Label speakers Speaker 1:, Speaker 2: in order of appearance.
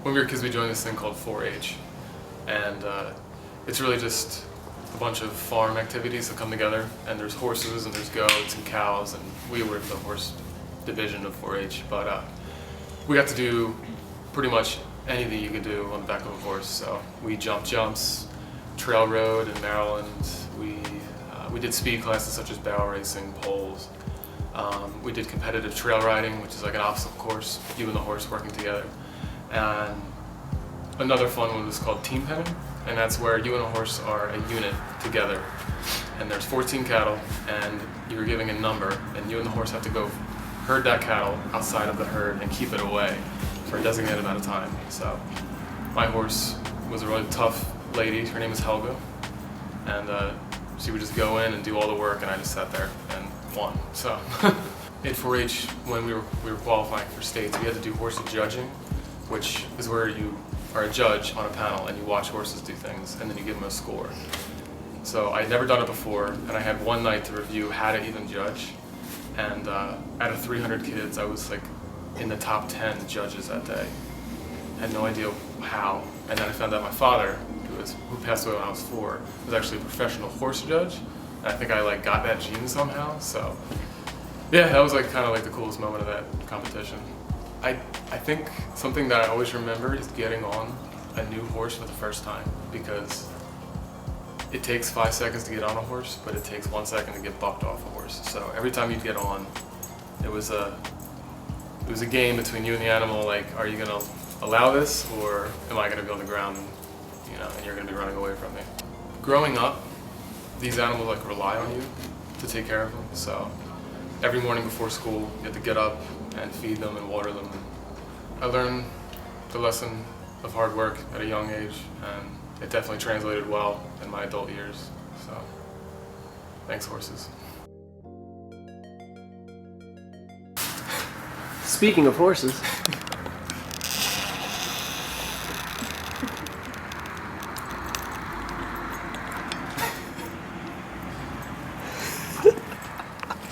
Speaker 1: when we were kids, we joined this thing called 4-H, and it's really just a bunch of farm activities that come together. And there's horses, and there's goats and cows, and we were the horse division of 4-H. But we got to do pretty much anything you could do on the back of a horse. So we jumped jumps, trail rode in Maryland. We did speed classes such as barrel racing, poles. We did competitive trail riding, which is like an obstacle course, you and the horse working together. And another fun one was called team penning, and that's where you and a horse are a unit together. And there's 14 cattle, and you're giving a number, and you and the horse have to go herd that cattle outside of the herd and keep it away for a designated amount of time. So my horse was a really tough lady. Her name was Helga, and she would just go in and do all the work, and I just sat there and won. So in 4-H, when we were qualifying for states, we had to do horse judging, which is where you are a judge on a panel and you watch horses do things and then you give them a score. So I had never done it before, and I had one night to review how to even judge. And out of 300 kids, I was like in the top 10 judges that day. I had no idea how. And then I found out my father, who passed away when I was 4, was actually a professional horse judge. And I think I like got that gene somehow. So yeah, that was like kind of like the coolest moment of that competition. I think something that I always remember is getting on a new horse for the first time, because it takes 5 seconds to get on a horse, but it takes 1 second to get bucked off a horse. So every time you get on, it was a game between you and the animal. Like, are you gonna allow this, or am I gonna be on the ground, and you're gonna be running away from me? Growing up, these animals like rely on you to take care of them. So every morning before school, you have to get up and feed them and water them. I learned the lesson of hard work at a young age, and it definitely translated well in my adult years. So thanks, horses.
Speaker 2: Speaking of horses,